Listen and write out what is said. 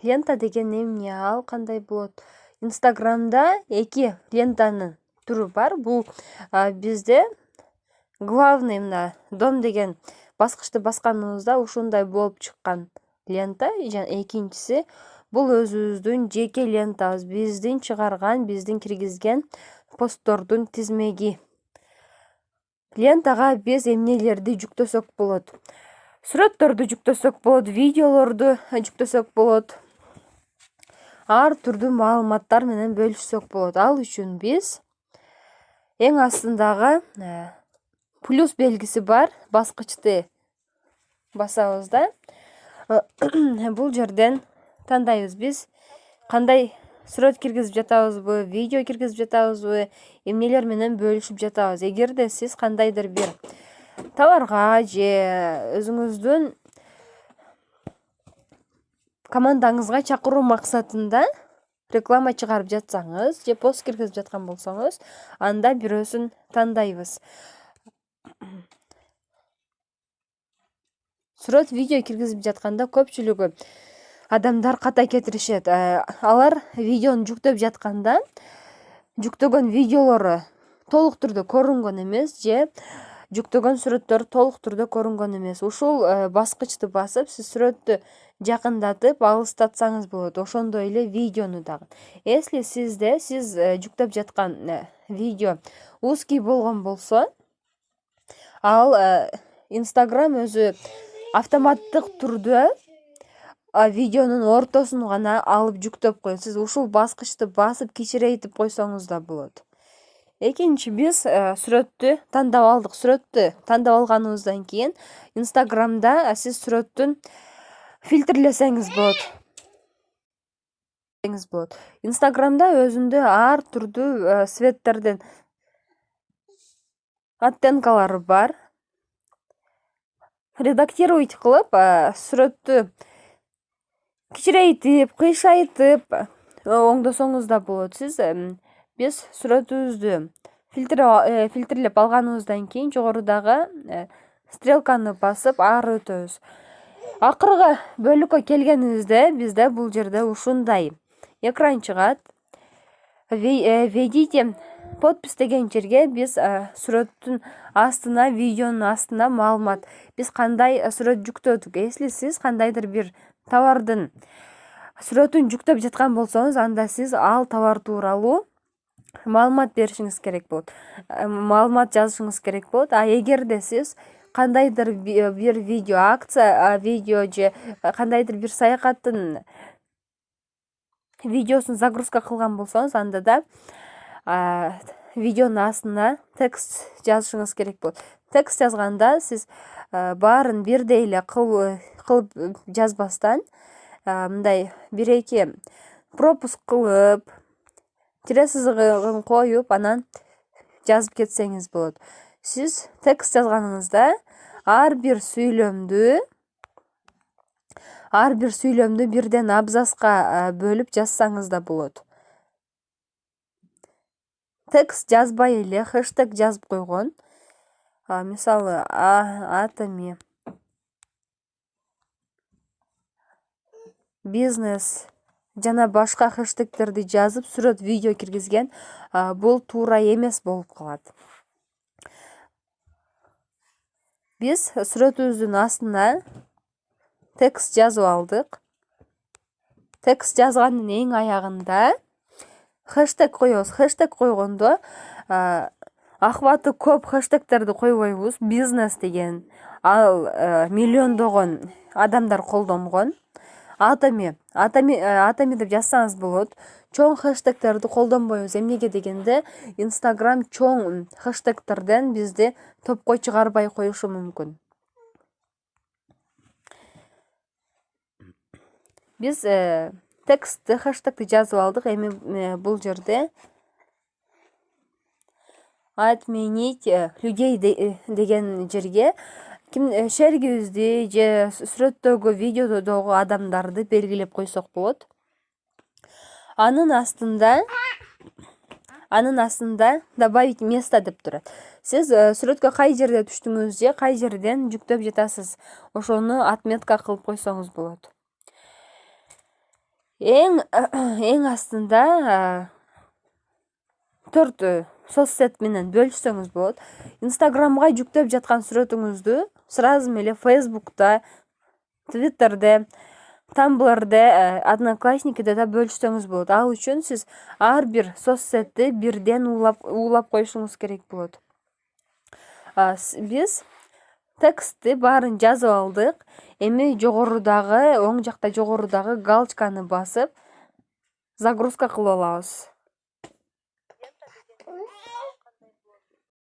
лента деген эмне, ал кандай болот? Инстаграмда 2 лентанын түрү бар. Бул бизде главный мына дом деген баскычты басканыбызда ушундай болуп чыккан лента. Экинчиси бул өзүбүздүн жеке лентабыз, биздин чыгарган, биздин киргизген посттордун тизмеги. Лентага биз эмнелерди жүктөсөк болот? Сүрөттөрдү жүктөсөк болот, видеолорду жүктөсөк болот. Ар түрдүү маалыматтар менен бөлүшсөк болот. Ал үчүн биз эң астындагы плюс белгиси бар баскычты басабыз да. Бул жерден тандайбыз биз кандай сүрөт киргизип жатабызбы, видео киргизип жатабызбы, эмнелер менен бөлүшүп жатабыз. Эгерде сиз кандайдыр бир товарга же өзүңүздүн командаңызга чакыруу максатында реклама чыгарып жатсаңыз же пост киргизип жаткан болсоңуз, анда бирөөсүн тандайбыз. Сүрөт, видео киргизип жатканда көпчүлүгү адамдар ката кетиришет. Алар видеону жүктөп жатканда жүктөгөн видеолору толук түрдө көрүнгөн эмес же жүктөгөн сүрөттөр толук түрдө көрүнгөн эмес. Ушул баскычты басып, сиз сүрөттү жакындатып, алыстатсаңыз болот. Ошондой эле видеону дагы. Если сиз жүктөп жаткан видео узкий болгон болсо, ал Instagram өзү автоматтык түрдө видеонун ортосун гана алып жүктөп коет. Сиз ушул баскычты басып кичирейтип койсоңуз да болот. Экинчи, биз сүрөттү тандап алдык. Сүрөттү тандап алганыбыздан кийин Instagramда сиз сүрөттүн фильтрлесеңиз болот. Instagramда өзүндө ар түрдүү цветтердин оттенкалары бар. Редактировать кылып, сүрөттү кичирейтип, кыйшайтып оңдосоңуз да болот. Биз сүрөтүбүздү фильтрлеп алганыбыздан кийин жогорудагы стрелканы басып ары өтөбүз. Акыркы бөлүккө келгенибизде бизде бул жерде ушундай экран чыгат. Введите подпись деген жерге биз сүрөттүн астына, видеонун астына маалымат, биз кандай сүрөт жүктөдүк. Если сиз кандайдыр бир товардын сүрөтүн жүктөп жаткан болсоңуз, анда сиз ал товар тууралуу маалымат беришиңиз керек болот. Маалымат жазышыңыз керек болот. Эгерде сиз кандайдыр бир видео, акция видео же кандайдыр бир саякаттын видеосун загрузка кылган болсоңуз, анда да видеонун астына текст жазышыңыз керек болот. Текст жазганда сиз баарын бирдей эле кылып жазбастан, мындай 1-2 пропуск кылып, тире сызыгын коюп, анан жазып кетсеңиз болот. Сиз текст жазганыңызда ар бир сүйлөмдү бирден абзацка бөлүп жазсаңыз да болот. Текст жазбай эле хэштег жазып койгон. Мисалы, атоми, бизнес жана башка хэштегтерди жазып сүрөт, видео киргизген бул туура эмес болуп калат. Биз сүрөтүбүздүн астына текст жазып алдык. Текст жазгандын эң аягында хэштег коебуз. Хэштег койгондо охваты көп хэштегтерди койбойбуз. Бизнес деген ал миллиондогон адамдар колдонгон. Атоми деп жазсаңыз болот. Чоң хэштегтерди колдонбойбуз. Эмнеге дегенде, Instagram чоң хэштегтерден бизди топко чыгарбай коюшу мүмкүн. Биз текстти, хэштегти жазып алдык. Эми бул жерде отменить людей деген жерге шеригибизди же сүрөттөгү, видеодогу адамдарды белгилеп койсок болот. Анын астында добавить место деп турат. Сиз сүрөткө кай жерде түштүңүз же кай жерден жүктөп жатасыз, ошону отметка кылып койсоңуз болот. эң эң астында 4 соцсет менен бөлүшсөңүз болот. Инстаграмга жүктөп жаткан сүрөтүңүздү сразу эле Фейсбукта, Твиттерде, Тамблерде, Одноклассникиде да бөлүшсөңүз болот. Ал үчүн сиз ар бир соцсетти бирден уулап коюшуңуз керек болот. Биз текстти баарын жазып алдык. Эми оң жакта жогорудагы галочканы басып загрузка кылып алабыз.